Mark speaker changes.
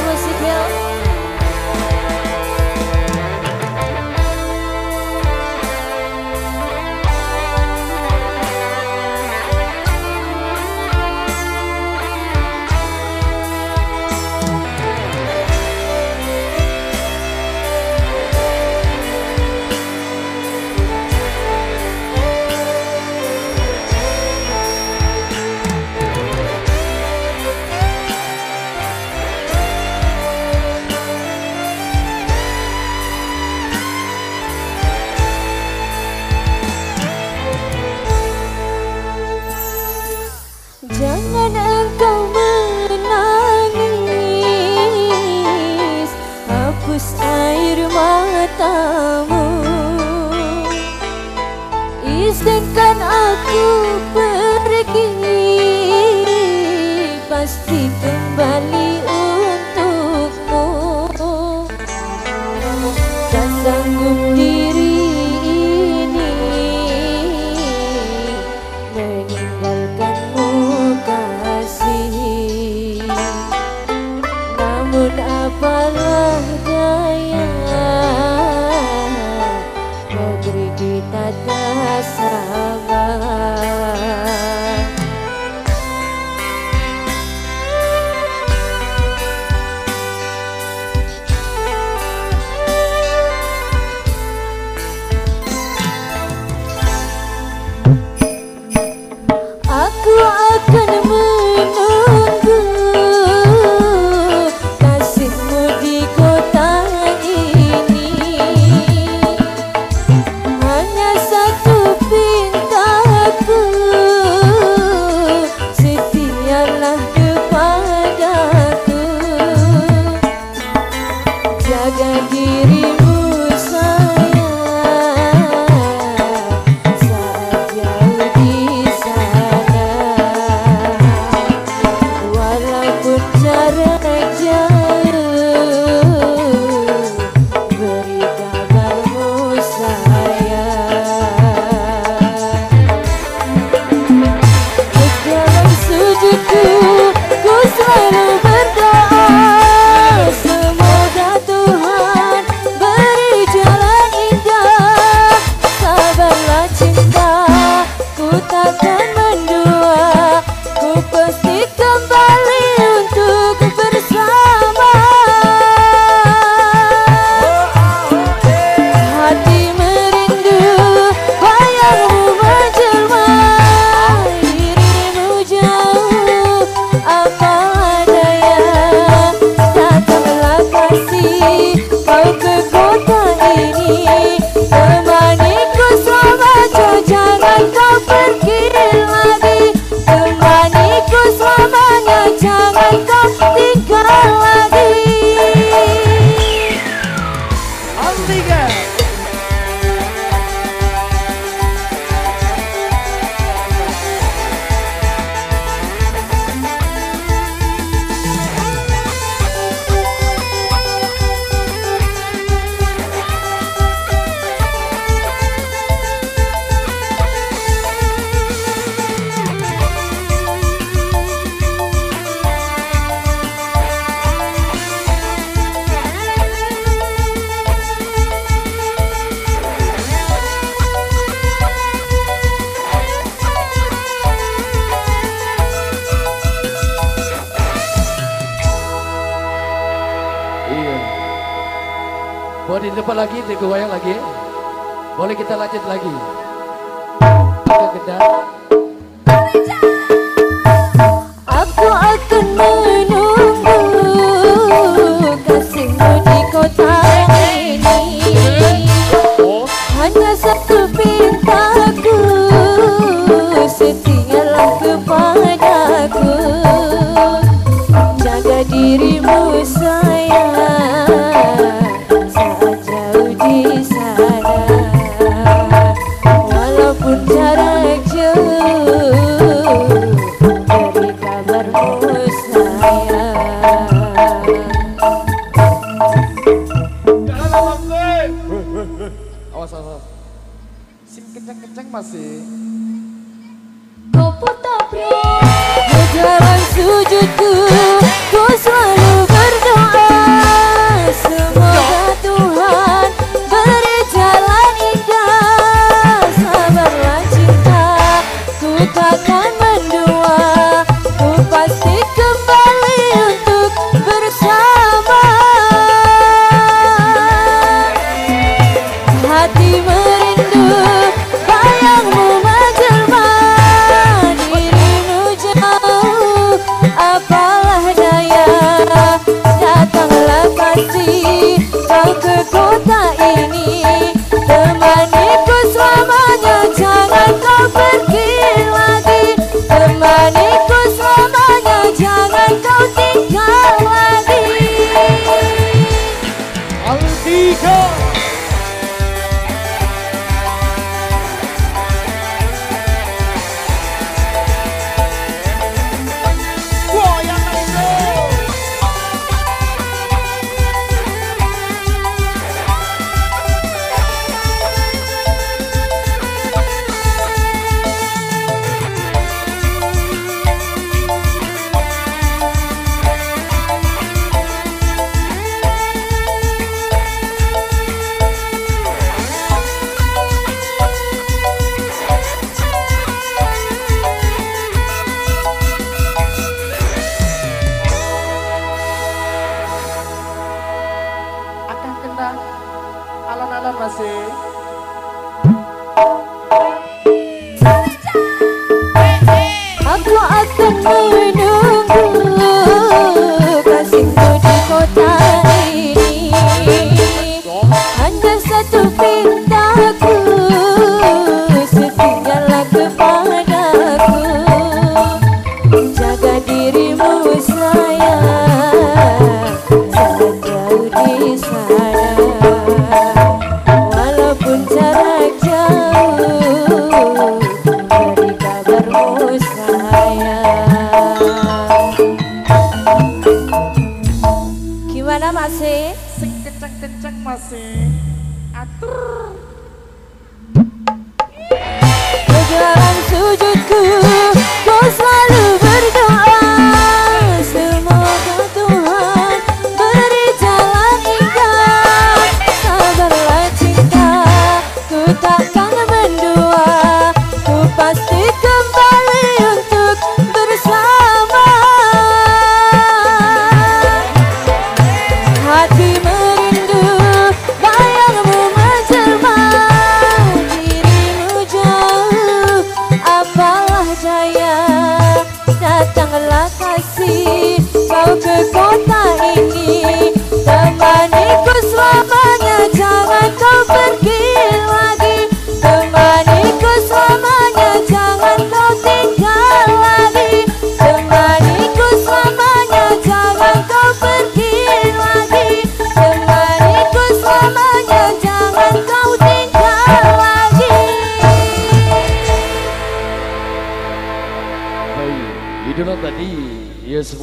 Speaker 1: musik Hill. Jangan engkau menangis, hapus air matamu. Izinkan aku pergi, pasti kembali untukmu. Tak sanggup diri ini meninggalkanmu kasih, namun apalah daya, negeri kita tak sama. Aku akan menunggu kasihmu di kota ini. Hanya satu pintaku, setialah kepadaku. Jaga dirimu sayang, saat jauh di sana. Walaupun jarak jauh, beri kabarmu sayang. Dalam sujudku, ku selalu berdoa, semoga Tuhan beri jalan indah. Sabarlah cinta, ku takkan mendua, ku pasti kembali untuk bersama. Hati merindu, bayangmu menjelma, dirimu jauh, apa daya. Datanglah kasih kau ke kota ini, temaniku selamanya, jangan kau pergi lagi. Temaniku selamanya, jangan kau tinggal lagi.
Speaker 2: Tiga. Iya. Boleh di depan lagi, digoyang lagi. Boleh kita lanjut lagi. Kita gedang.
Speaker 1: Aku akan menunggu kasihmu di kota ini. Hanya satu pintaku, setialah kepadaku. Jaga dirimu sayang, saat jauh di sana. Walaupun jarak jauh, beri kabarmu sayang.
Speaker 2: Awas, awas. Sing kenceng-kenceng masih.
Speaker 1: Kau putar dalam sujudku, ku selalu berdoa.
Speaker 2: Ika. Alon-alon masih.
Speaker 1: Aku akan menunggu kasihmu di kota ini. Hanya satu pintaku, setinggallah kepadaku. Jaga dirimu sayang, sangat jauh di sana. Walaupun jarak jauh, beri kabarmu sayang. Gimana masih?
Speaker 3: Sing kenceng-kenceng masih. Atur.
Speaker 1: Perjalanan sujudku, ku selalu berdoa. Semoga Tuhan beri jalan indah. Sabarlah cinta, ku takkan mendua. Ku pasti kembali untuk bersama. Hati merindu, bayangmu menjelma. Dirimu jauh, apalah daya. Datanglah kasih, kau ke kota ini. Temaniku selamanya, jangan kau pergi lagi. Temaniku selamanya, jangan kau tinggal lagi. Temaniku selamanya, jangan kau pergi lagi. Temaniku selamanya, jangan kau tinggal lagi.
Speaker 2: Baik, itulah tadi ya sebut